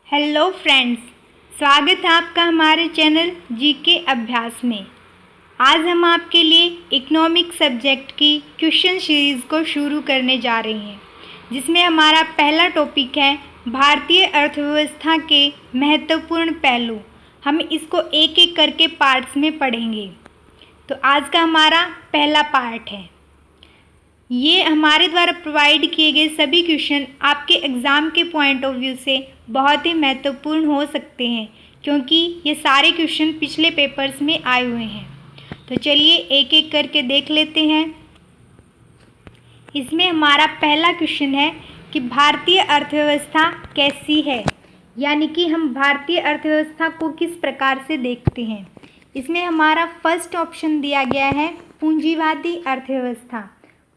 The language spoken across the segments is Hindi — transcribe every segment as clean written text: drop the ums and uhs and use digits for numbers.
हेलो फ्रेंड्स, स्वागत है आपका हमारे चैनल जीके अभ्यास में। आज हम आपके लिए इकोनॉमिक सब्जेक्ट की क्वेश्चन सीरीज़ को शुरू करने जा रहे हैं, जिसमें हमारा पहला टॉपिक है भारतीय अर्थव्यवस्था के महत्वपूर्ण पहलू। हम इसको एक एक करके पार्ट्स में पढ़ेंगे। तो आज का हमारा पहला पार्ट है। ये हमारे द्वारा प्रोवाइड किए गए सभी क्वेश्चन आपके एग्ज़ाम के पॉइंट ऑफ व्यू से बहुत ही महत्वपूर्ण हो सकते हैं, क्योंकि ये सारे क्वेश्चन पिछले पेपर्स में आए हुए हैं। तो चलिए एक एक करके देख लेते हैं। इसमें हमारा पहला क्वेश्चन है कि भारतीय अर्थव्यवस्था कैसी है, यानी कि हम भारतीय अर्थव्यवस्था को किस प्रकार से देखते हैं। इसमें हमारा फर्स्ट ऑप्शन दिया गया है पूंजीवादी अर्थव्यवस्था।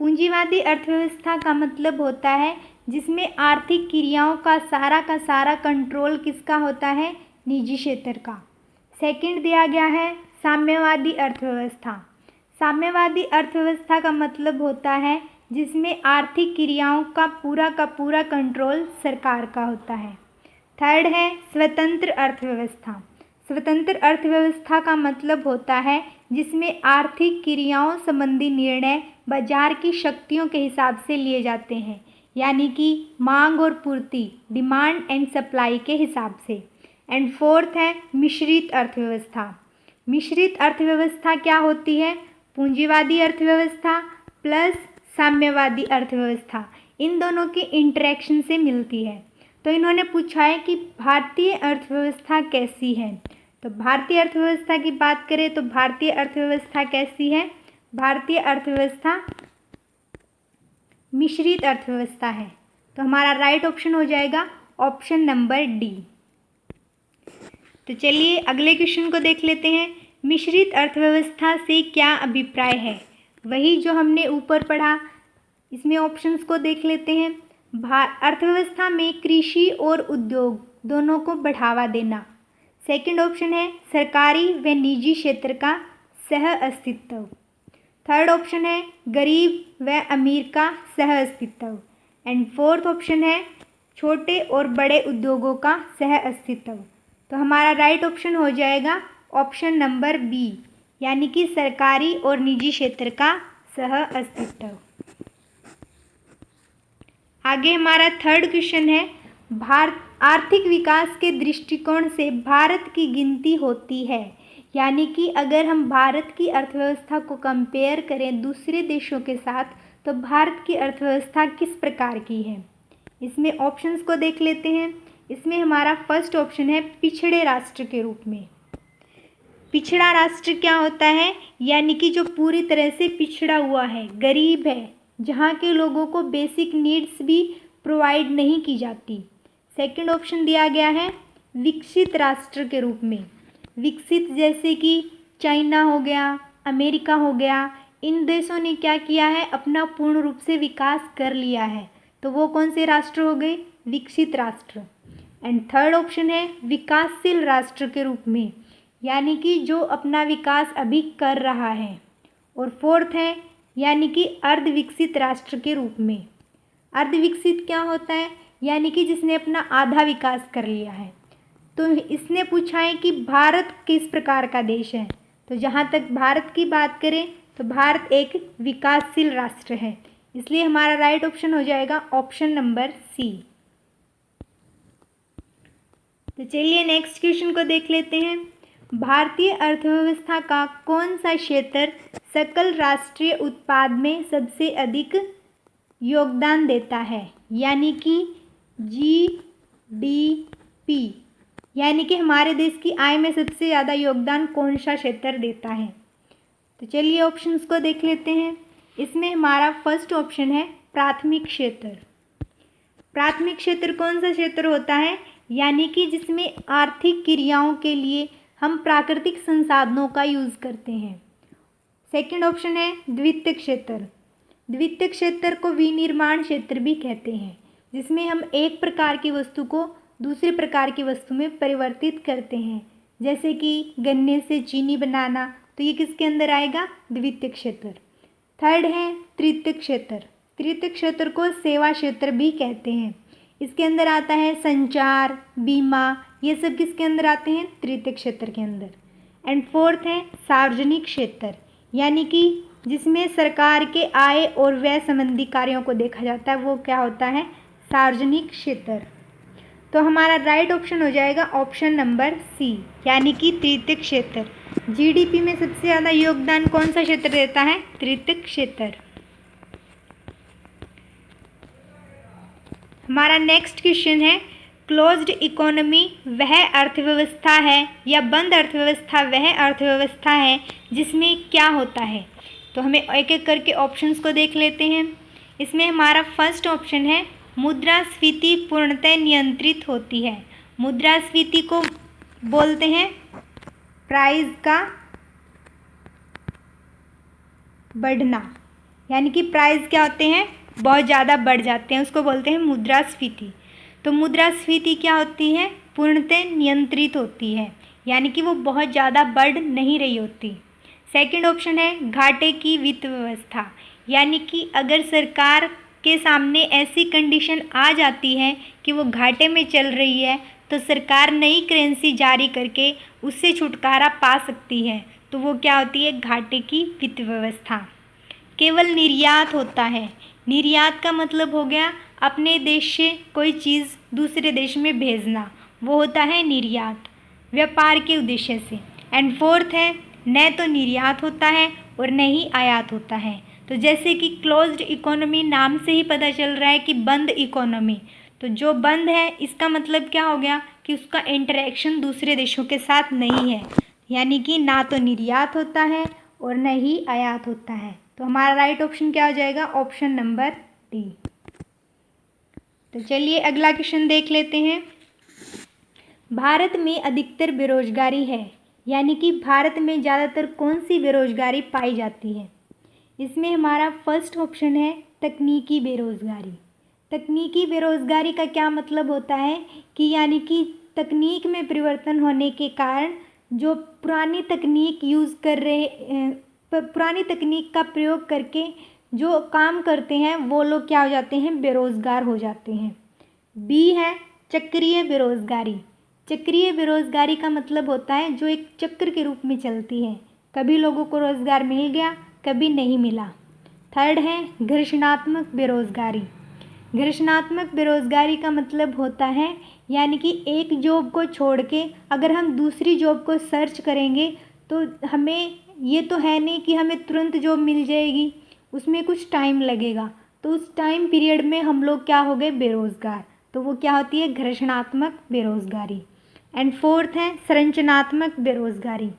पूंजीवादी अर्थव्यवस्था का मतलब होता है जिसमें आर्थिक क्रियाओं का सारा कंट्रोल किसका होता है, निजी क्षेत्र का। सेकंड दिया गया है साम्यवादी अर्थव्यवस्था। साम्यवादी अर्थव्यवस्था का मतलब होता है जिसमें आर्थिक क्रियाओं का पूरा कंट्रोल सरकार का होता है। थर्ड है स्वतंत्र अर्थव्यवस्था। स्वतंत्र अर्थव्यवस्था का मतलब होता है जिसमें आर्थिक क्रियाओं संबंधी निर्णय बाजार की शक्तियों के हिसाब से लिए जाते हैं, यानी कि मांग और पूर्ति, डिमांड एंड सप्लाई के हिसाब से। एंड फोर्थ है मिश्रित अर्थव्यवस्था। मिश्रित अर्थव्यवस्था क्या होती है? पूंजीवादी अर्थव्यवस्था प्लस साम्यवादी अर्थव्यवस्था, इन दोनों की इंटरेक्शन से मिलती है। तो इन्होंने पूछा है कि भारतीय अर्थव्यवस्था कैसी है। तो भारतीय अर्थव्यवस्था की बात करें तो भारतीय अर्थव्यवस्था कैसी है? भारतीय अर्थव्यवस्था मिश्रित अर्थव्यवस्था है। तो हमारा राइट ऑप्शन हो जाएगा ऑप्शन नंबर डी। तो चलिए अगले क्वेश्चन को देख लेते हैं। मिश्रित अर्थव्यवस्था से क्या अभिप्राय है? वही जो हमने ऊपर पढ़ा, इसमें ऑप्शंस को देख लेते हैं। अर्थव्यवस्था में कृषि और उद्योग दोनों को बढ़ावा देना। सेकंड ऑप्शन है सरकारी व निजी क्षेत्र का सह अस्तित्व। थर्ड ऑप्शन है गरीब व अमीर का सह अस्तित्व। एंड फोर्थ ऑप्शन है छोटे और बड़े उद्योगों का सह अस्तित्व। तो हमारा राइट ऑप्शन हो जाएगा ऑप्शन नंबर बी, यानी कि सरकारी और निजी क्षेत्र का सह अस्तित्व। आगे हमारा थर्ड क्वेश्चन है आर्थिक विकास के दृष्टिकोण से भारत की गिनती होती है, यानी कि अगर हम भारत की अर्थव्यवस्था को कंपेयर करें दूसरे देशों के साथ तो भारत की अर्थव्यवस्था किस प्रकार की है। इसमें ऑप्शंस को देख लेते हैं। इसमें हमारा फर्स्ट ऑप्शन है पिछड़े राष्ट्र के रूप में। पिछड़ा राष्ट्र क्या होता है? यानी कि जो पूरी तरह से पिछड़ा हुआ है, गरीब है, जहाँ के लोगों को बेसिक नीड्स भी प्रोवाइड नहीं की जाती। सेकंड ऑप्शन दिया गया है विकसित राष्ट्र के रूप में। विकसित जैसे कि चाइना हो गया, अमेरिका हो गया, इन देशों ने क्या किया है, अपना पूर्ण रूप से विकास कर लिया है। तो वो कौन से राष्ट्र हो गए? विकसित राष्ट्र। एंड थर्ड ऑप्शन है विकासशील राष्ट्र के रूप में, यानी कि जो अपना विकास अभी कर रहा है। और फोर्थ है यानी कि अर्ध विकसित राष्ट्र के रूप में। अर्ध विकसित क्या होता है? यानी कि जिसने अपना आधा विकास कर लिया है। तो इसने पूछा है कि भारत किस प्रकार का देश है। तो जहाँ तक भारत की बात करें तो भारत एक विकासशील राष्ट्र है, इसलिए हमारा राइट ऑप्शन हो जाएगा ऑप्शन नंबर सी। तो चलिए नेक्स्ट क्वेश्चन को देख लेते हैं। भारतीय अर्थव्यवस्था का कौन सा क्षेत्र सकल राष्ट्रीय उत्पाद में सबसे अधिक योगदान देता है, यानी कि जीडीपी, यानी कि हमारे देश की आय में सबसे ज़्यादा योगदान कौन सा क्षेत्र देता है। तो चलिए ऑप्शंस को देख लेते हैं। इसमें हमारा फर्स्ट ऑप्शन है प्राथमिक क्षेत्र। प्राथमिक क्षेत्र कौन सा क्षेत्र होता है? यानी कि जिसमें आर्थिक क्रियाओं के लिए हम प्राकृतिक संसाधनों का यूज़ करते हैं। सेकंड ऑप्शन है द्वितीय क्षेत्र। द्वितीय क्षेत्र को विनिर्माण क्षेत्र भी कहते हैं, जिसमें हम एक प्रकार की वस्तु को दूसरे प्रकार की वस्तु में परिवर्तित करते हैं, जैसे कि गन्ने से चीनी बनाना। तो ये किसके अंदर आएगा? द्वितीय क्षेत्र। थर्ड है तृतीय क्षेत्र। तृतीय क्षेत्र को सेवा क्षेत्र भी कहते हैं। इसके अंदर आता है संचार, बीमा, ये सब किसके अंदर आते हैं? तृतीय क्षेत्र के अंदर। एंड फोर्थ है सार्वजनिक क्षेत्र, यानी कि जिसमें सरकार के आय और व्यय संबंधी कार्यों को देखा जाता है, वो क्या होता है? सार्वजनिक क्षेत्र। तो हमारा राइट ऑप्शन हो जाएगा ऑप्शन नंबर सी, यानी कि तृतीय क्षेत्र। जीडीपी में सबसे ज़्यादा योगदान कौन सा क्षेत्र देता है? तृतीय क्षेत्र। हमारा नेक्स्ट क्वेश्चन है, क्लोज्ड इकोनॉमी वह अर्थव्यवस्था है या बंद अर्थव्यवस्था वह अर्थव्यवस्था है जिसमें क्या होता है? तो हमें एक एक करके ऑप्शंस को देख लेते हैं। इसमें हमारा फर्स्ट ऑप्शन है मुद्रास्फीति पूर्णतः नियंत्रित होती है। मुद्रास्फीति को बोलते हैं प्राइस का बढ़ना, यानी कि प्राइस क्या होते हैं? बहुत ज़्यादा बढ़ जाते हैं, उसको बोलते हैं मुद्रास्फीति। तो मुद्रास्फीति क्या होती है? पूर्णतः नियंत्रित होती है, यानी कि वो बहुत ज़्यादा बढ़ नहीं रही होती। सेकंड ऑप्शन है घाटे की वित्त व्यवस्था, यानी कि अगर सरकार के सामने ऐसी कंडीशन आ जाती है कि वो घाटे में चल रही है, तो सरकार नई करेंसी जारी करके उससे छुटकारा पा सकती है। तो वो क्या होती है? घाटे की वित्त व्यवस्था। केवल निर्यात होता है। निर्यात का मतलब हो गया अपने देश से कोई चीज़ दूसरे देश में भेजना, वो होता है निर्यात, व्यापार के उद्देश्य से। एंड फोर्थ है न तो निर्यात होता है और न ही आयात होता है। तो जैसे कि क्लोज्ड इकोनॉमी नाम से ही पता चल रहा है कि बंद इकोनॉमी, तो जो बंद है इसका मतलब क्या हो गया कि उसका इंटरेक्शन दूसरे देशों के साथ नहीं है, यानी कि ना तो निर्यात होता है और न ही आयात होता है। तो हमारा राइट ऑप्शन क्या हो जाएगा? Option number D. तो चलिए अगला क्वेश्चन देख लेते हैं। भारत में अधिकतर बेरोजगारी है, यानी कि भारत में ज़्यादातर कौन सी बेरोजगारी पाई जाती है? इसमें हमारा फर्स्ट ऑप्शन है तकनीकी बेरोजगारी। तकनीकी बेरोजगारी का क्या मतलब होता है कि यानी कि तकनीक में परिवर्तन होने के कारण जो पुरानी तकनीक यूज़ कर रहे पुरानी तकनीक का प्रयोग करके जो काम करते हैं वो लोग क्या हो जाते हैं? बेरोज़गार हो जाते हैं। बी है चक्रीय बेरोज़गारी। चक्रीय बेरोज़गारी का मतलब होता है जो एक चक्र के रूप में चलती है, कभी लोगों को रोज़गार मिल गया, कभी नहीं मिला। थर्ड है घर्षणात्मक बेरोज़गारी। घर्षणात्मक बेरोज़गारी का मतलब होता है यानी कि एक जॉब को छोड़ के अगर हम दूसरी जॉब को सर्च करेंगे तो हमें ये तो है नहीं कि हमें तुरंत जॉब मिल जाएगी, उसमें कुछ टाइम लगेगा। तो उस टाइम पीरियड में हम लोग क्या हो गए? बेरोज़गार। तो वो क्या होती है? घर्षणात्मक बेरोज़गारी। एंड फोर्थ है संरचनात्मक बेरोज़गारी।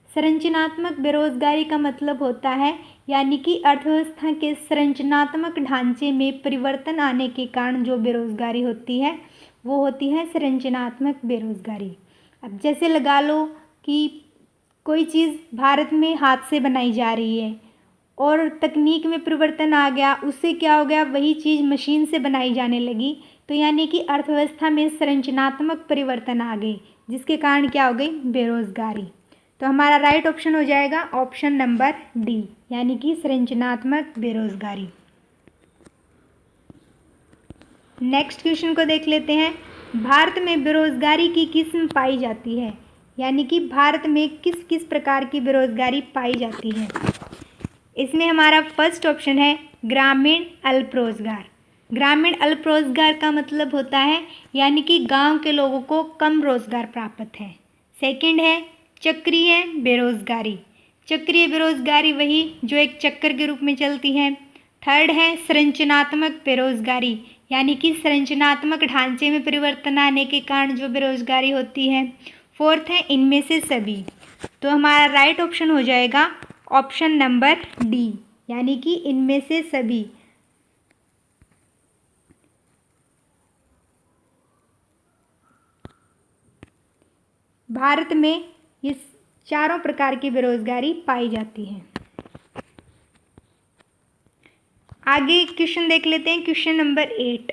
संरचनात्मक बेरोज़गारी का मतलब होता है यानी कि अर्थव्यवस्था के संरचनात्मक ढांचे में परिवर्तन आने के कारण जो बेरोज़गारी होती है वो होती है संरचनात्मक बेरोज़गारी। अब जैसे लगा लो कि कोई चीज़ भारत में हाथ से बनाई जा रही है और तकनीक में परिवर्तन आ गया, उससे क्या हो गया? वही चीज़ मशीन से बनाई जाने लगी। तो यानी कि अर्थव्यवस्था में संरचनात्मक परिवर्तन आ गए, जिसके कारण क्या हो गई? बेरोज़गारी। तो हमारा राइट ऑप्शन हो जाएगा ऑप्शन नंबर डी, यानी कि संरचनात्मक बेरोज़गारी। नेक्स्ट क्वेश्चन को देख लेते हैं। भारत में बेरोज़गारी की किस्म पाई जाती है, यानी कि भारत में किस किस प्रकार की बेरोज़गारी पाई जाती है? इसमें हमारा फर्स्ट ऑप्शन है ग्रामीण अल्प रोज़गार। ग्रामीण अल्प रोज़गार का मतलब होता है यानी कि गांव के लोगों को कम रोज़गार प्राप्त है। सेकंड है चक्रीय बेरोज़गारी। चक्रीय बेरोज़गारी वही जो एक चक्कर के रूप में चलती है। थर्ड है संरचनात्मक बेरोज़गारी, यानी कि संरचनात्मक ढांचे में परिवर्तन आने के कारण जो बेरोज़गारी होती है। फोर्थ है इनमें से सभी। तो हमारा राइट ऑप्शन हो जाएगा ऑप्शन नंबर डी, यानी कि इनमें से सभी। भारत में ये चारों प्रकार की बेरोज़गारी पाई जाती है। आगे क्वेश्चन देख लेते हैं, क्वेश्चन नंबर 8।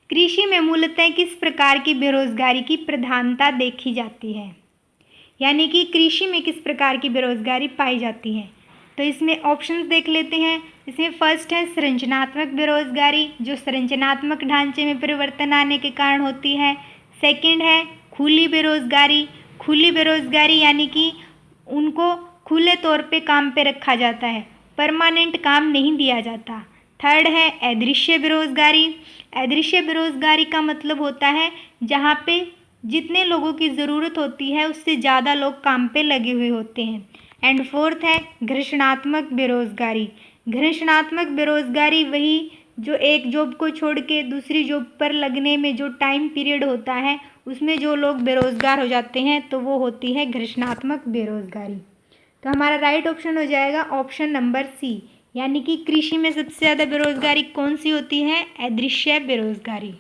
कृषि में मूलतः किस प्रकार की बेरोज़गारी की प्रधानता देखी जाती है? यानी कि कृषि में किस प्रकार की बेरोज़गारी पाई जाती है? तो इसमें ऑप्शंस देख लेते हैं। इसमें फर्स्ट है संरचनात्मक बेरोजगारी, जो संरचनात्मक ढांचे में परिवर्तन आने के कारण होती है। सेकंड है खुली बेरोजगारी, खुली बेरोजगारी यानी कि उनको खुले तौर पे काम पे रखा जाता है, परमानेंट काम नहीं दिया जाता। थर्ड है अदृश्य बेरोजगारी, अदृश्य बेरोजगारी का मतलब होता है जहाँ पे जितने लोगों की ज़रूरत होती है उससे ज़्यादा लोग काम पे लगे हुए होते हैं। एंड फोर्थ है घर्षणात्मक बेरोजगारी, घर्षणात्मक बेरोजगारी वही जो एक जॉब को छोड़ के दूसरी जॉब पर लगने में जो टाइम पीरियड होता है उसमें जो लोग बेरोजगार हो जाते हैं तो वो होती है घर्षणात्मक बेरोजगारी। तो हमारा राइट ऑप्शन हो जाएगा ऑप्शन नंबर सी, यानी कि कृषि में सबसे ज़्यादा बेरोजगारी कौन सी होती है? अदृश्य बेरोजगारी।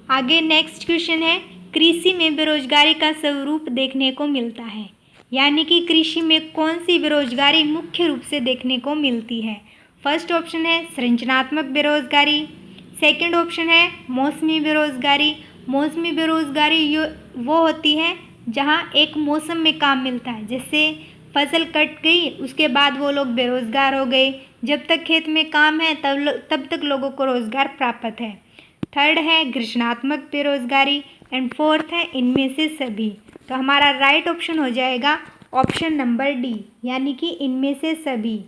आगे नेक्स्ट क्वेश्चन है कृषि में बेरोजगारी का स्वरूप देखने को मिलता है, यानी कि कृषि में कौन सी बेरोजगारी मुख्य रूप से देखने को मिलती है? फर्स्ट ऑप्शन है संरचनात्मक बेरोजगारी, सेकंड ऑप्शन है मौसमी बेरोजगारी, मौसमी बेरोजगारी वो होती है जहाँ एक मौसम में काम मिलता है, जैसे फसल कट गई उसके बाद वो लोग बेरोजगार हो गए, जब तक खेत में काम है तब तक लोगों को रोजगार प्राप्त है। थर्ड है घर्षणात्मक बेरोजगारी एंड फोर्थ है इनमें से सभी। तो हमारा राइट ऑप्शन हो जाएगा ऑप्शन नंबर डी, यानी कि इनमें से सभी।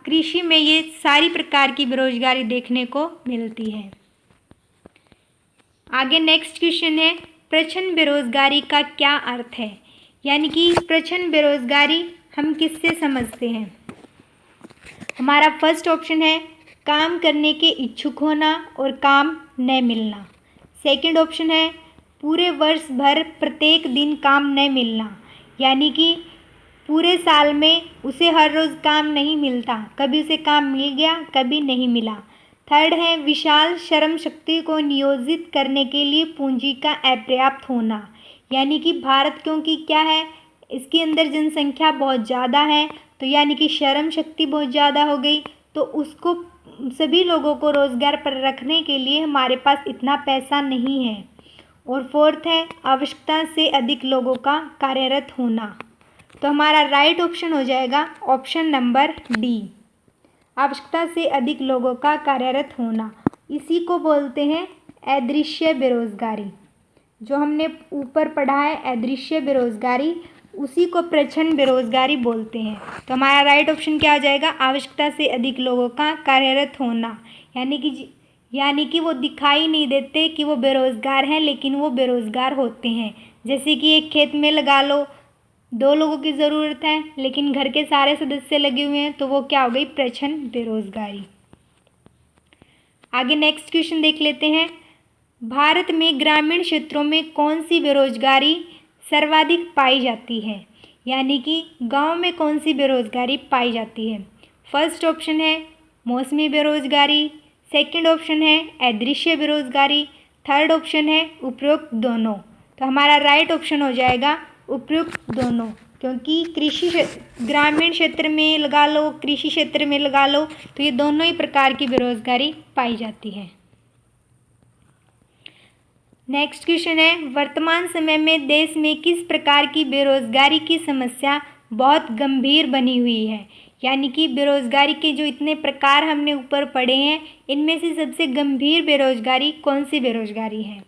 कृषि में ये सारी प्रकार की बेरोजगारी देखने को मिलती है। आगे नेक्स्ट क्वेश्चन है प्रच्छन्न बेरोजगारी का क्या अर्थ है, यानी कि प्रच्छन्न बेरोजगारी हम किससे समझते हैं? हमारा फर्स्ट ऑप्शन है काम करने के इच्छुक होना और काम न मिलना। सेकंड ऑप्शन है पूरे वर्ष भर प्रत्येक दिन काम न मिलना, यानी कि पूरे साल में उसे हर रोज़ काम नहीं मिलता, कभी उसे काम मिल गया कभी नहीं मिला। थर्ड है विशाल श्रम शक्ति को नियोजित करने के लिए पूंजी का अपर्याप्त होना, यानी कि भारत क्योंकि क्या है इसके अंदर जनसंख्या बहुत ज़्यादा है तो यानी कि श्रम शक्ति बहुत ज़्यादा हो गई तो उसको सभी लोगों को रोज़गार पर रखने के लिए हमारे पास इतना पैसा नहीं है। और फोर्थ है आवश्यकता से अधिक लोगों का कार्यरत होना। तो हमारा राइट ऑप्शन हो जाएगा ऑप्शन नंबर डी, आवश्यकता से अधिक लोगों का कार्यरत होना। इसी को बोलते हैं अदृश्य बेरोजगारी, जो हमने ऊपर पढ़ा है अदृश्य बेरोजगारी, उसी को प्रच्छन्न बेरोजगारी बोलते हैं। तो हमारा राइट ऑप्शन क्या हो जाएगा? आवश्यकता से अधिक लोगों का कार्यरत होना, यानी कि वो दिखाई नहीं देते कि वो बेरोजगार हैं लेकिन वो बेरोजगार होते हैं। जैसे कि एक खेत में लगा लो 2 लोगों की ज़रूरत है लेकिन घर के सारे सदस्य लगे हुए हैं तो वो क्या हो गई? प्रच्छन्न बेरोजगारी। आगे नेक्स्ट क्वेश्चन देख लेते हैं भारत में ग्रामीण क्षेत्रों में कौन सी बेरोजगारी सर्वाधिक पाई जाती है, यानी कि गांव में कौन सी बेरोजगारी पाई जाती है? फर्स्ट ऑप्शन है मौसमी बेरोजगारी, सेकंड ऑप्शन है अदृश्य बेरोजगारी, थर्ड ऑप्शन है उपरोक्त दोनों। तो हमारा राइट ऑप्शन हो जाएगा उपयुक्त दोनों, क्योंकि ग्रामीण क्षेत्र में लगा लो कृषि क्षेत्र में लगा लो तो ये दोनों ही प्रकार की बेरोजगारी पाई जाती है। नेक्स्ट क्वेश्चन है वर्तमान समय में देश में किस प्रकार की बेरोजगारी की समस्या बहुत गंभीर बनी हुई है, यानी कि बेरोजगारी के जो इतने प्रकार हमने ऊपर पढ़े हैं इनमें से सबसे गंभीर बेरोजगारी कौन सी बेरोजगारी है?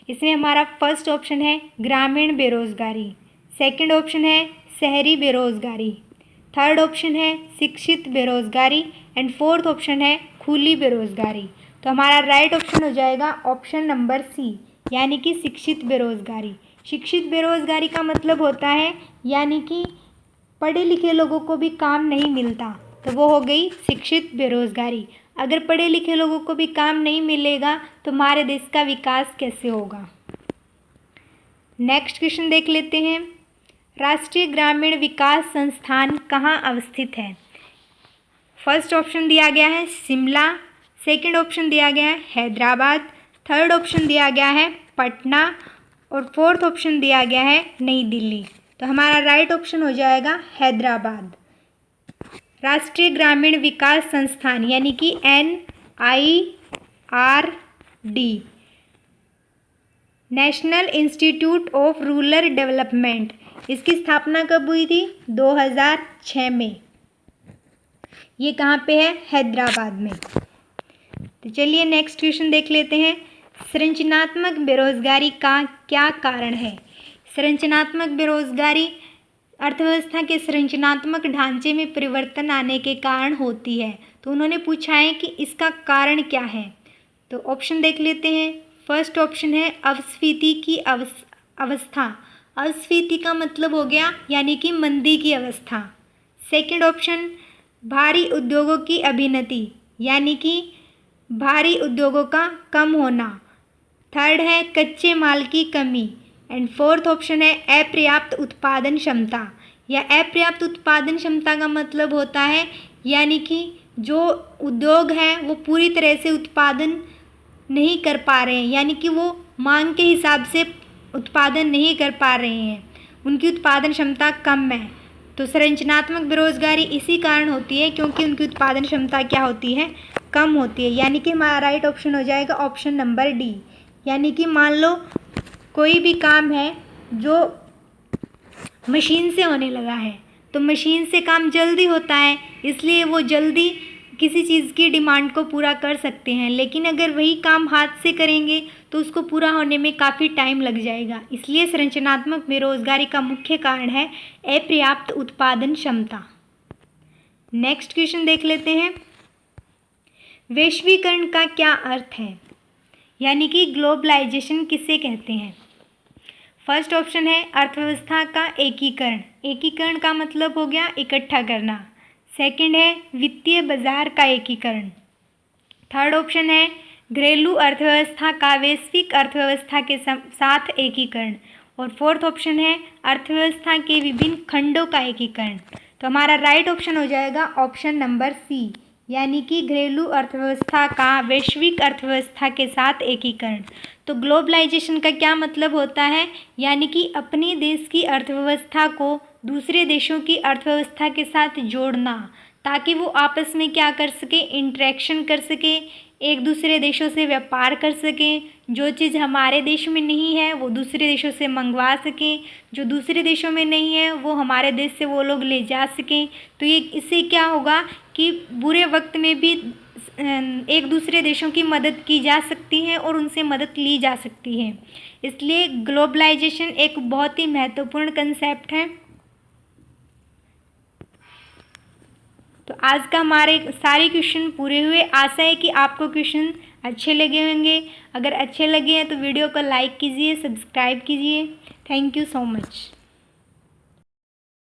इसमें हमारा फर्स्ट ऑप्शन है ग्रामीण बेरोजगारी, सेकंड ऑप्शन है शहरी बेरोजगारी, थर्ड ऑप्शन है शिक्षित बेरोजगारी एंड फोर्थ ऑप्शन है खुली बेरोजगारी। तो हमारा राइट ऑप्शन हो जाएगा ऑप्शन नंबर सी, यानी कि शिक्षित बेरोजगारी। शिक्षित बेरोजगारी का मतलब होता है यानी कि पढ़े लिखे लोगों को भी काम नहीं मिलता तो वो हो गई शिक्षित बेरोजगारी। अगर पढ़े लिखे लोगों को भी काम नहीं मिलेगा तो हमारे देश का विकास कैसे होगा? नेक्स्ट क्वेश्चन देख लेते हैं राष्ट्रीय ग्रामीण विकास संस्थान कहाँ अवस्थित है? फर्स्ट ऑप्शन दिया गया है शिमला, सेकंड ऑप्शन दिया गया है हैदराबाद, थर्ड ऑप्शन दिया गया है पटना और फोर्थ ऑप्शन दिया गया है नई दिल्ली। तो हमारा राइट ऑप्शन हो जाएगा हैदराबाद। राष्ट्रीय ग्रामीण विकास संस्थान यानी कि NIRD, national institute of rural development, इसकी स्थापना कब हुई थी? 2006 में। ये कहाँ पे है? हैदराबाद में। तो चलिए नेक्स्ट क्वेश्चन देख लेते हैं। संरचनात्मक बेरोजगारी का क्या कारण है? संरचनात्मक बेरोजगारी अर्थव्यवस्था के संरचनात्मक ढांचे में परिवर्तन आने के कारण होती है। तो उन्होंने पूछा है कि इसका कारण क्या है। तो ऑप्शन देख लेते हैं। फर्स्ट ऑप्शन है अपस्फीति की अवस्था। अपस्फीति का मतलब हो गया यानी कि मंदी की अवस्था। सेकंड ऑप्शन भारी उद्योगों की अभिनति यानी कि भारी उद्योगों का कम होना। थर्ड है कच्चे माल की कमी। एंड फोर्थ ऑप्शन है अपर्याप्त उत्पादन क्षमता। या अपर्याप्त उत्पादन क्षमता का मतलब होता है यानी कि जो उद्योग हैं वो पूरी तरह से उत्पादन नहीं कर पा रहे हैं, यानी कि वो मांग के हिसाब से उत्पादन नहीं कर पा रहे हैं, उनकी उत्पादन क्षमता कम है। तो संरचनात्मक बेरोजगारी इसी कारण होती है क्योंकि उनकी उत्पादन क्षमता क्या होती है? कम होती है। यानी कि हमारा राइट ऑप्शन हो जाएगा ऑप्शन नंबर डी। यानी कि मान लो कोई भी काम है जो मशीन से होने लगा है, तो मशीन से काम जल्दी होता है, इसलिए वो जल्दी किसी चीज़ की डिमांड को पूरा कर सकते हैं। लेकिन अगर वही काम हाथ से करेंगे तो उसको पूरा होने में काफ़ी टाइम लग जाएगा। इसलिए संरचनात्मक बेरोजगारी का मुख्य कारण है अपर्याप्त उत्पादन क्षमता। नेक्स्ट क्वेश्चन देख लेते हैं। वैश्वीकरण का क्या अर्थ है? यानी कि ग्लोबलाइजेशन किसे कहते हैं? फर्स्ट ऑप्शन है अर्थव्यवस्था का एकीकरण। एकीकरण का मतलब हो गया इकट्ठा करना। सेकंड है वित्तीय बाजार का एकीकरण। थर्ड ऑप्शन है घरेलू अर्थव्यवस्था का वैश्विक अर्थव्यवस्था के साथ एकीकरण। और फोर्थ ऑप्शन है अर्थव्यवस्था के विभिन्न खंडों का एकीकरण। तो हमारा राइट ऑप्शन हो जाएगा ऑप्शन नंबर सी, यानी कि घरेलू अर्थव्यवस्था का वैश्विक अर्थव्यवस्था के साथ एकीकरण। तो ग्लोबलाइजेशन का क्या मतलब होता है? यानी कि अपने देश की अर्थव्यवस्था को दूसरे देशों की अर्थव्यवस्था के साथ जोड़ना, ताकि वो आपस में क्या कर सके? इंटरेक्शन कर सके, एक दूसरे देशों से व्यापार कर सकें। जो चीज़ हमारे देश में नहीं है वो दूसरे देशों से मंगवा सकें, जो दूसरे देशों में नहीं है वो हमारे देश से वो लोग ले जा सकें। तो ये इससे क्या होगा कि बुरे वक्त में भी एक दूसरे देशों की मदद की जा सकती है और उनसे मदद ली जा सकती है। इसलिए ग्लोबलाइजेशन एक बहुत ही महत्वपूर्ण कंसेप्ट है। तो आज का हमारे सारे क्वेश्चन पूरे हुए। आशा है कि आपको क्वेश्चन अच्छे लगे होंगे। अगर अच्छे लगे हैं तो वीडियो को लाइक कीजिए, सब्सक्राइब कीजिए। Thank you so much.